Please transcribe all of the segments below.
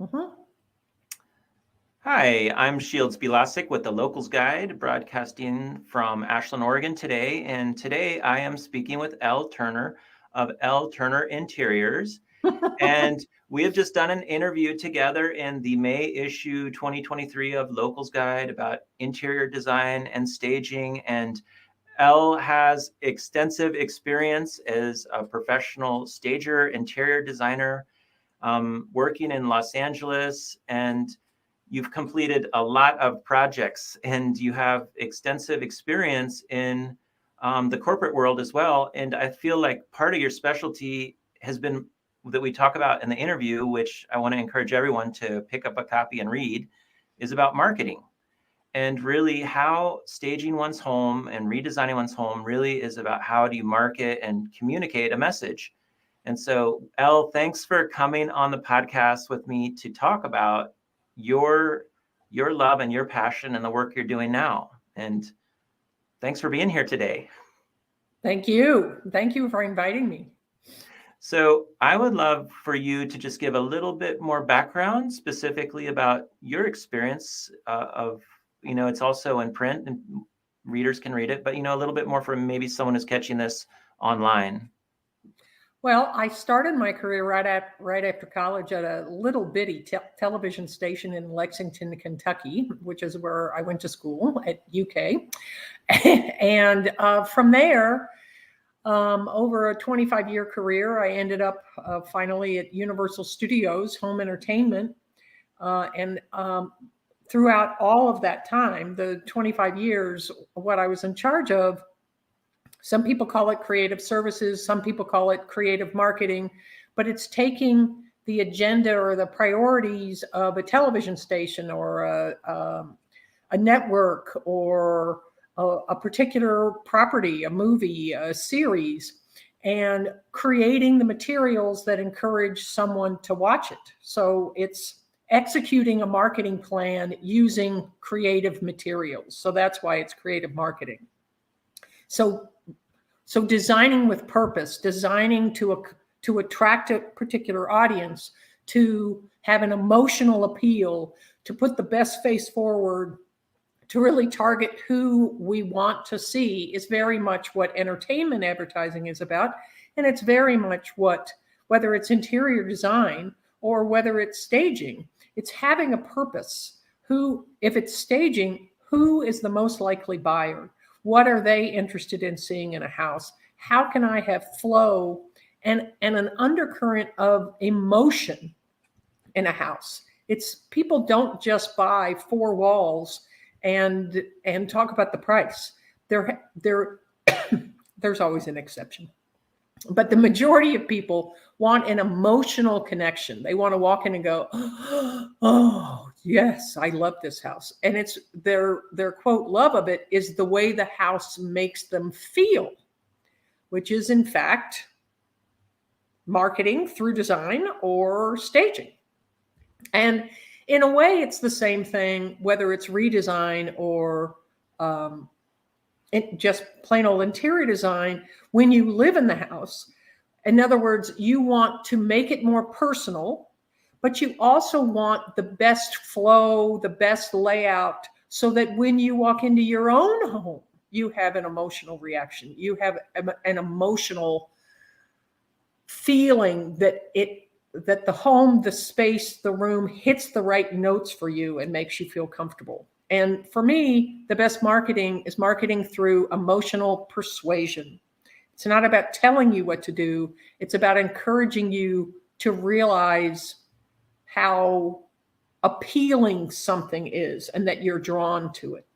Mhm. Hi, I'm Shields Bialasik with the LocalsGuide, broadcasting from Ashland, Oregon today. And today I am speaking with Elle Turner of Elle Turner Interiors. And we have just done an interview together in the May issue 2023 of LocalsGuide about interior design and staging. And Elle has extensive experience as a professional stager, interior designer, working in Los Angeles, and you've completed a lot of projects and you have extensive experience in the corporate world as well. And I feel like part of your specialty has been that we talk about in the interview, which I want to encourage everyone to pick up a copy and read, is about marketing. And really how staging one's home and redesigning one's home really is about how do you market and communicate a message. And so, Elle, thanks for coming on the podcast with me to talk about your love and your passion and the work you're doing now. And thanks for being here today. Thank you. Thank you for inviting me. So I would love for you to just give a little bit more background specifically about your experience of, it's also in print and readers can read it, but, a little bit more from maybe someone who's catching this online. Well, I started my career right after college at a little bitty television station in Lexington, Kentucky, which is where I went to school at UK. And from there, over a 25-year career, I ended up finally at Universal Studios Home Entertainment. And throughout all of that time, the 25 years, what I was in charge of, some people call it creative services, some people call it creative marketing, but it's taking the agenda or the priorities of a television station or a network or a particular property, a movie, a series, and creating the materials that encourage someone to watch it. So it's executing a marketing plan using creative materials. So that's why it's creative marketing. So designing with purpose, designing to attract a particular audience, to have an emotional appeal, to put the best face forward, to really target who we want to see is very much what entertainment advertising is about. And it's very much whether it's interior design or whether it's staging, it's having a purpose. If it's staging, who is the most likely buyer? What are they interested in seeing in a house? How can I have flow and an undercurrent of emotion in a house? It's people don't just buy four walls and talk about the price. There's always an exception. But the majority of people want an emotional connection. They want to walk in and go, oh, yes, I love this house. And it's their quote, love of it is the way the house makes them feel, which is in fact marketing through design or staging. And in a way, it's the same thing, whether it's redesign or just plain old interior design. When you live in the house, in other words, you want to make it more personal, but you also want the best flow, the best layout, so that when you walk into your own home, you have an emotional reaction. You have an emotional feeling that the home, the space, the room hits the right notes for you and makes you feel comfortable. And for me, the best marketing is marketing through emotional persuasion. It's not about telling you what to do. It's about encouraging you to realize how appealing something is and that you're drawn to it.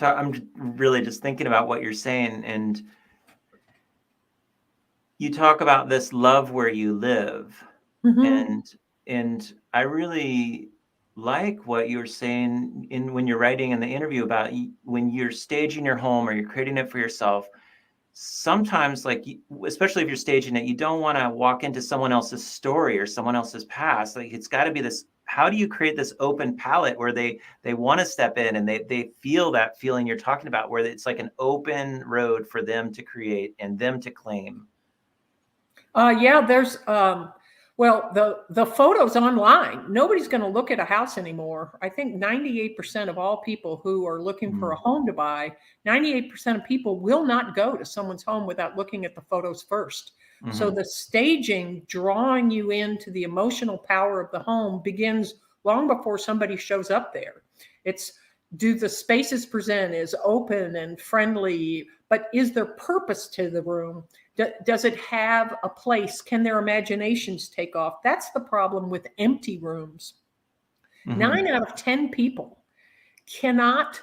I'm really just thinking about what you're saying, and you talk about this love where you live. Mm-hmm. And I really like what you're saying when you're writing in the interview about when you're staging your home or you're creating it for yourself. Sometimes, especially if you're staging it, you don't want to walk into someone else's story or someone else's past. Like, it's got to be this, how do you create this open palette where they want to step in and they feel that feeling you're talking about, where it's like an open road for them to create and them to claim? Yeah, there's well, the photos online. Nobody's going to look at a house anymore. I think 98% of all people who are looking for a home to buy, 98% of people will not go to someone's home without looking at the photos first. So the staging, drawing you into the emotional power of the home, begins long before somebody shows up there. It's, do the spaces present is open and friendly, but is there purpose to the room? Does it have a place? Can their imaginations take off? That's the problem with empty rooms. 9 out of 10 people cannot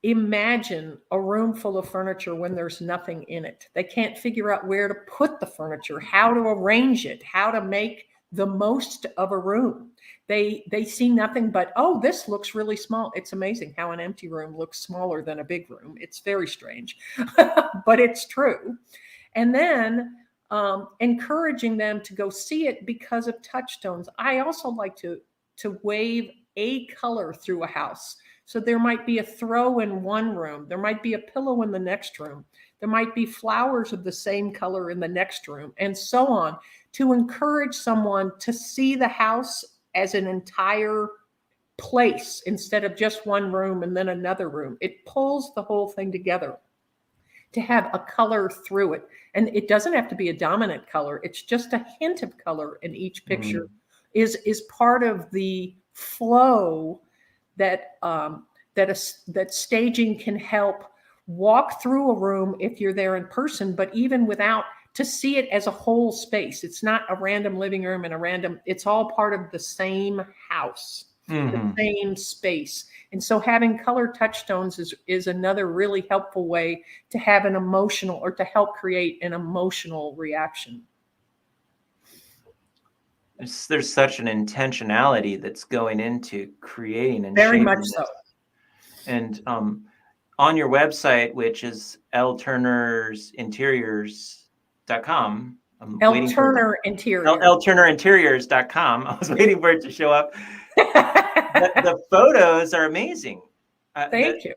imagine a room full of furniture when there's nothing in it. They can't figure out where to put the furniture, how to arrange it, how to make the most of a room. They see nothing but, oh, this looks really small. It's amazing how an empty room looks smaller than a big room. It's very strange, but it's true. And then encouraging them to go see it because of touchstones. I also like to wave a color through a house. So there might be a throw in one room. There might be a pillow in the next room. There might be flowers of the same color in the next room, and so on, to encourage someone to see the house as an entire place instead of just one room and then another room. It pulls the whole thing together to have a color through it. And it doesn't have to be a dominant color. It's just a hint of color in each picture is part of the flow that that staging can help walk through a room if you're there in person, but even without, to see it as a whole space. It's not a random living room and a random, it's all part of the same house, the same space. And so having color touchstones is another really helpful way to have an emotional, or to help create an emotional reaction. There's such an intentionality that's going into creating and very shaping much this. so. And on your website, which is ellturnersinteriors.com. Elle Turner Interiors. ellturnerinteriors.com. I was waiting for it to show up. The photos are amazing. Thank you.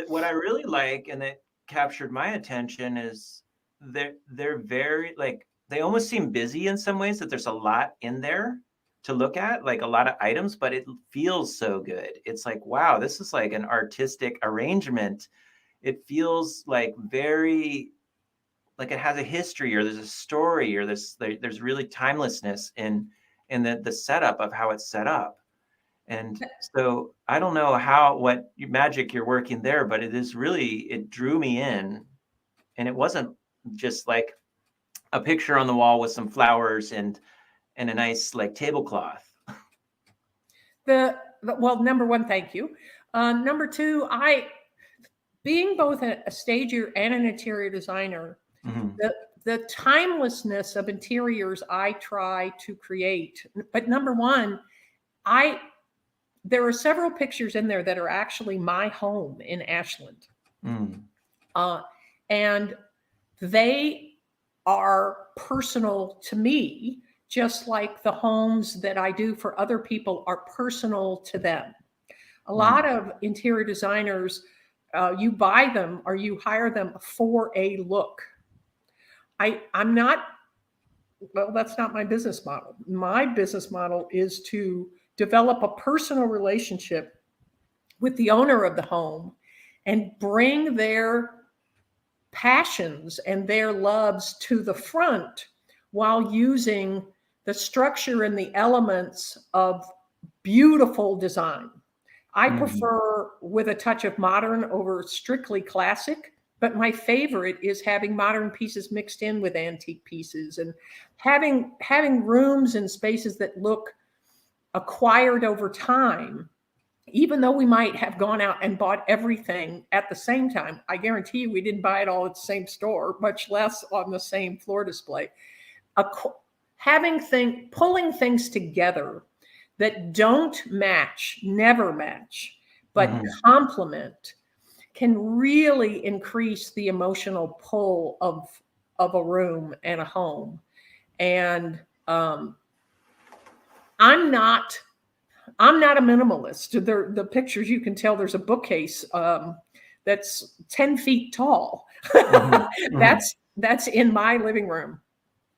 What I really like, and that captured my attention, is they're very, like, they almost seem busy in some ways, that there's a lot in there to look at, like a lot of items, but it feels so good. It's like, wow, this is like an artistic arrangement. It feels like very, like it has a history, or there's a story, or there's really timelessness in the setup of how it's set up. And so I don't know what magic you're working there, but it drew me in. And it wasn't just like a picture on the wall with some flowers and a nice like tablecloth. Well, number one, thank you. Number two, being both a stager and an interior designer, the timelessness of interiors I try to create. But number one, there are several pictures in there that are actually my home in Ashland. And they are personal to me, just like the homes that I do for other people are personal to them. A lot of interior designers, you buy them or you hire them for a look. I'm not, well, that's not my business model. My business model is to develop a personal relationship with the owner of the home and bring their passions and their loves to the front while using the structure and the elements of beautiful design. I prefer with a touch of modern over strictly classic, but my favorite is having modern pieces mixed in with antique pieces, and having rooms and spaces that look acquired over time. Even though we might have gone out and bought everything at the same time, I guarantee you we didn't buy it all at the same store, much less on the same floor display. Pulling things together that don't match, never match, but complement, can really increase the emotional pull of a room and a home. And I'm not a minimalist. The pictures, you can tell there's a bookcase that's 10 feet tall. That's in my living room.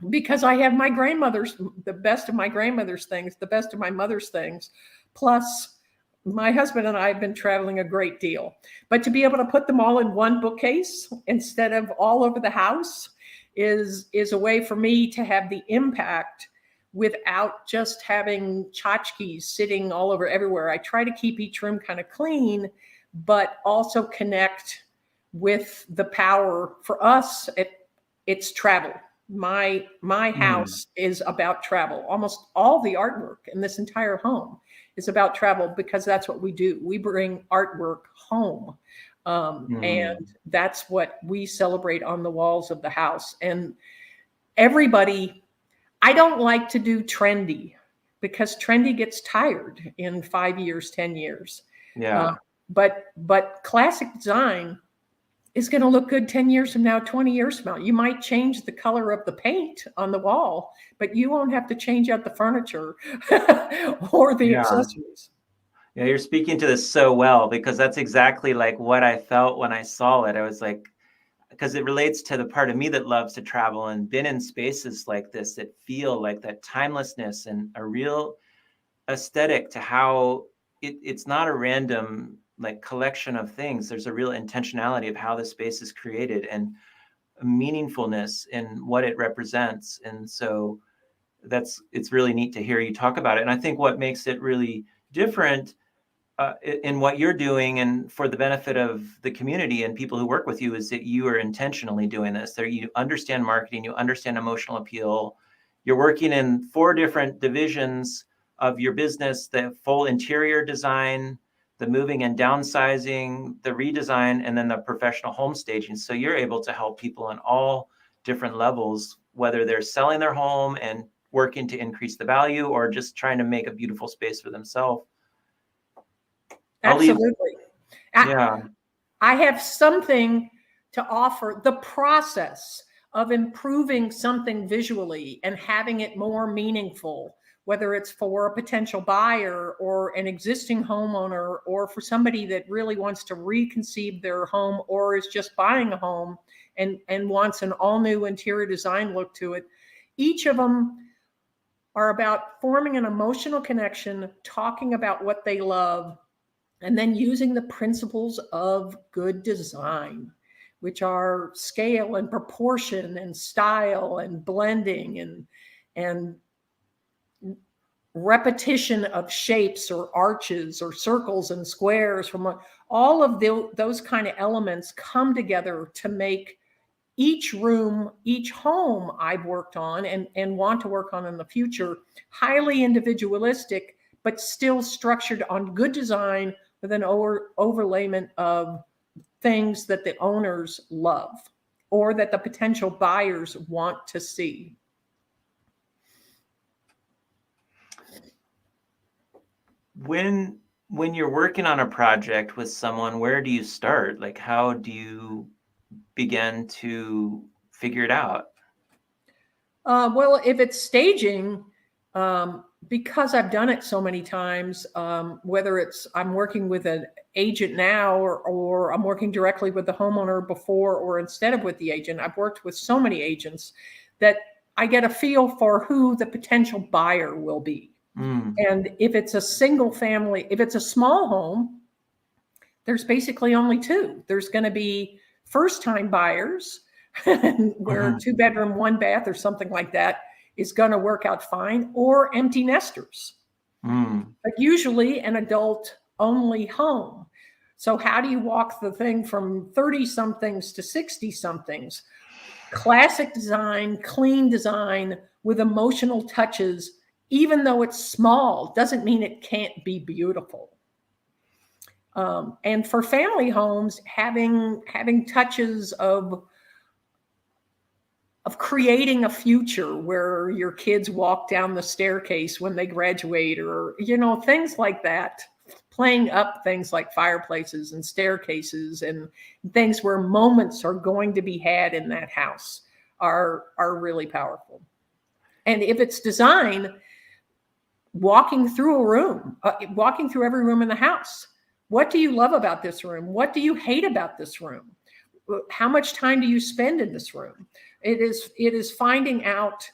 because I have my grandmother's, the best of my grandmother's things, the best of my mother's things, plus my husband and I have been traveling a great deal. But to be able to put them all in one bookcase instead of all over the house is a way for me to have the impact without just having tchotchkes sitting all over everywhere. I try to keep each room kind of clean, but also connect with the power. For us, it's travel. My house is about travel. Almost all the artwork in this entire home is about travel, because that's what we do. We bring artwork home. And that's what we celebrate on the walls of the house. And everybody, I don't like to do trendy, because trendy gets tired in 5 years, 10 years. Yeah. But classic design is going to look good 10 years from now, 20 years from now. You might change the color of the paint on the wall, but you won't have to change out the furniture or the accessories. Yeah, you're speaking to this so well, because that's exactly like what I felt when I saw it. I was like, because it relates to the part of me that loves to travel and been in spaces like this that feel like that timelessness and a real aesthetic to how it's not a random like collection of things. There's a real intentionality of how the space is created and a meaningfulness in what it represents. And so it's really neat to hear you talk about it. And I think what makes it really different in what you're doing and for the benefit of the community and people who work with you is that you are intentionally doing this. There, you understand marketing, you understand emotional appeal. You're working in 4 different divisions of your business: the full interior design, the moving and downsizing, the redesign, and then the professional home staging. So you're able to help people on all different levels, whether they're selling their home and working to increase the value or just trying to make a beautiful space for themselves. Absolutely. Yeah. I have something to offer. The process of improving something visually and having it more meaningful, whether it's for a potential buyer or an existing homeowner, or for somebody that really wants to reconceive their home or is just buying a home and wants an all new interior design look to it. Each of them are about forming an emotional connection, talking about what they love, and then using the principles of good design, which are scale and proportion and style and blending and repetition of shapes or arches or circles and squares. From all of those kind of elements come together to make each room, each home I've worked on and want to work on in the future, highly individualistic, but still structured on good design with an overlayment of things that the owners love or that the potential buyers want to see. When you're working on a project with someone, where do you start? Like, how do you begin to figure it out? Well, if it's staging, because I've done it so many times, whether it's I'm working with an agent now or I'm working directly with the homeowner before or instead of with the agent, I've worked with so many agents that I get a feel for who the potential buyer will be. And if it's a single family, if it's a small home, there's basically only 2. There's going to be first-time buyers where 2 bedroom, 1 bath or something like that is going to work out fine, or empty nesters, but usually an adult only home. So how do you walk the thing from 30 somethings to 60 somethings? Classic design, clean design with emotional touches, even though it's small, doesn't mean it can't be beautiful. And for family homes, having touches of creating a future where your kids walk down the staircase when they graduate, or, things like that, playing up things like fireplaces and staircases and things where moments are going to be had in that house are really powerful. And if it's design, walking through a room, walking through every room in the house. What do you love about this room? What do you hate about this room? How much time do you spend in this room? It is finding out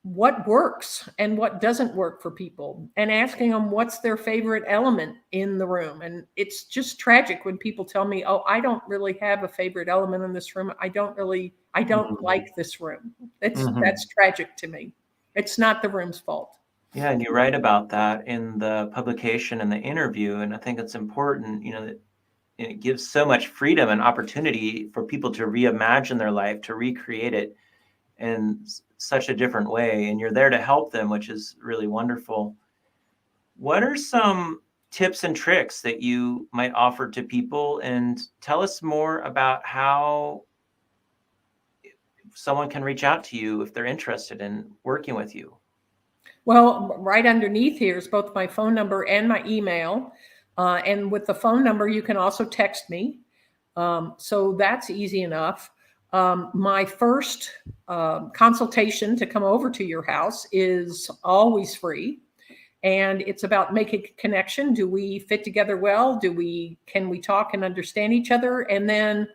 what works and what doesn't work for people, and asking them what's their favorite element in the room. And it's just tragic when people tell me, oh, I don't really have a favorite element in this room. I don't like this room. That's tragic to me. It's not the room's fault. Yeah, and you write about that in the publication and the interview, and I think it's important, that it gives so much freedom and opportunity for people to reimagine their life, to recreate it in such a different way, and you're there to help them, which is really wonderful. What are some tips and tricks that you might offer to people, and tell us more about how someone can reach out to you if they're interested in working with you? Well, right underneath here is both my phone number and my email. And with the phone number, you can also text me. So that's easy enough. My first consultation to come over to your house is always free. And it's about making a connection. Do we fit together well? Can we talk and understand each other? And then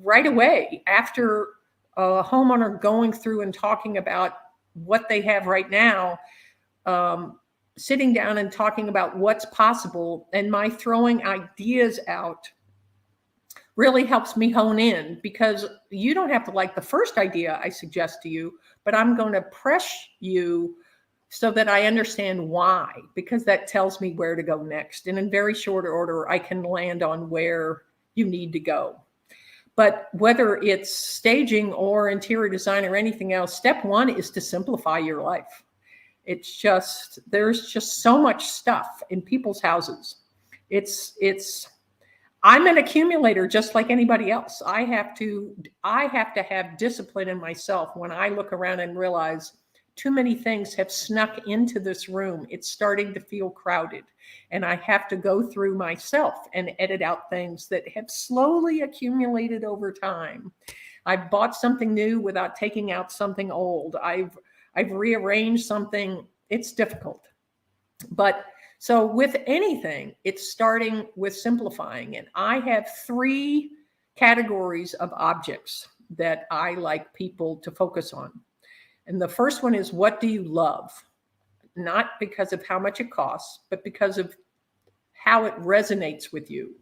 right away, after a homeowner going through and talking about what they have right now, sitting down and talking about what's possible, and my throwing ideas out really helps me hone in, because you don't have to like the first idea I suggest to you, but I'm going to press you so that I understand why, because that tells me where to go next. And in very short order, I can land on where you need to go. But whether it's staging or interior design or anything else, step one is to simplify your life. There's just so much stuff in people's houses. I'm an accumulator just like anybody else. I have to have discipline in myself when I look around and realize too many things have snuck into this room. It's starting to feel crowded. And I have to go through myself and edit out things that have slowly accumulated over time. I've bought something new without taking out something old. I've rearranged something. It's difficult. But so with anything, it's starting with simplifying. And I have 3 categories of objects that I like people to focus on. And the first one is, what do you love? Not because of how much it costs, but because of how it resonates with you.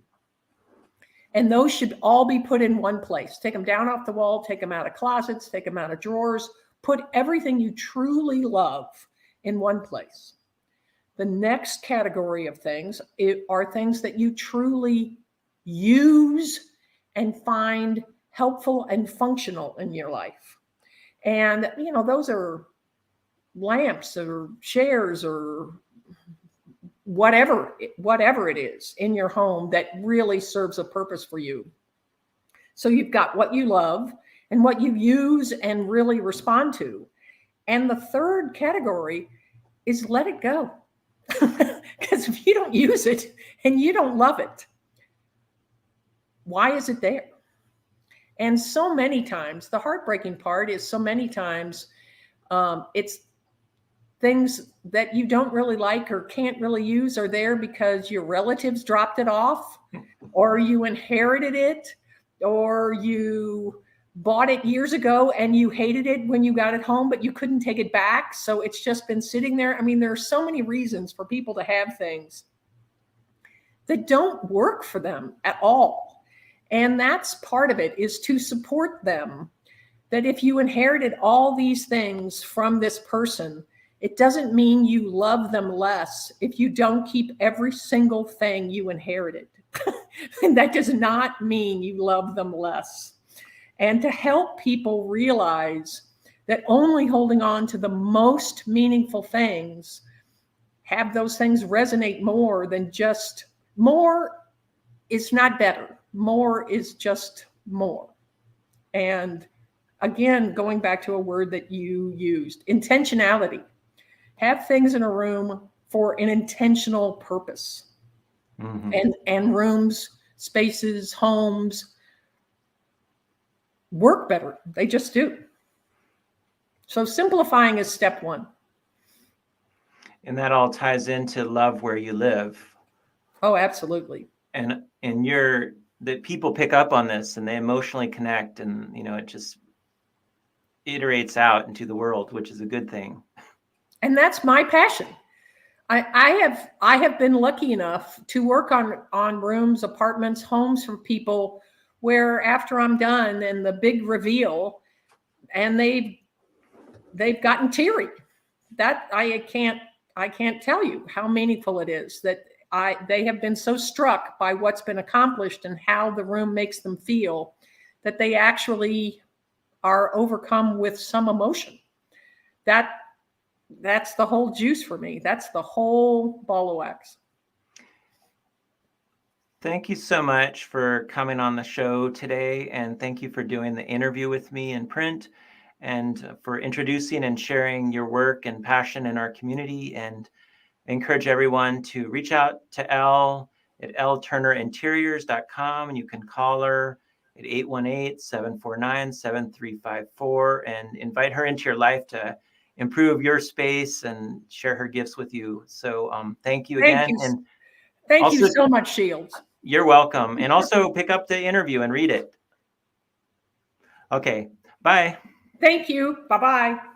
And those should all be put in one place. Take them down off the wall, take them out of closets, take them out of drawers, put everything you truly love in one place. The next category of things are things that you truly use and find helpful and functional in your life. And, those are lamps or chairs or whatever it is in your home that really serves a purpose for you. So you've got what you love and what you use and really respond to. And the third category is let it go. Because if you don't use it and you don't love it, why is it there? And so many times, the heartbreaking part is it's things that you don't really like or can't really use are there because your relatives dropped it off, or you inherited it, or you bought it years ago and you hated it when you got it home, but you couldn't take it back. So it's just been sitting there. I mean, there are so many reasons for people to have things that don't work for them at all. And that's part of it, is to support them. That if you inherited all these things from this person, it doesn't mean you love them less if you don't keep every single thing you inherited. And that does not mean you love them less. And to help people realize that only holding on to the most meaningful things, have those things resonate more than just more is not better. More is just more. And again, going back to a word that you used, intentionality. Have things in a room for an intentional purpose. Mm-hmm. And rooms, spaces, homes work better. They just do. So simplifying is step one. And that all ties into love where you live. Oh, absolutely. And that people pick up on this and they emotionally connect, and it just iterates out into the world, which is a good thing. And that's my passion. I have been lucky enough to work on rooms, apartments, homes for people where after I'm done and the big reveal, and they've gotten teary. That I can't tell you how meaningful it is that they have been so struck by what's been accomplished and how the room makes them feel that they actually are overcome with some emotion. That's the whole juice for me. That's the whole ball of wax. Thank you so much for coming on the show today, and thank you for doing the interview with me in print, and for introducing and sharing your work and passion in our community. And I encourage everyone to reach out to Elle at ellturnerinteriors.com, and you can call her at 818-749-7354 and invite her into your life to improve your space and share her gifts with you. So thank you again. And thank you also, so much, Shields. You're welcome. And also pick up the interview and read it. Okay, bye. Thank you. Bye-bye.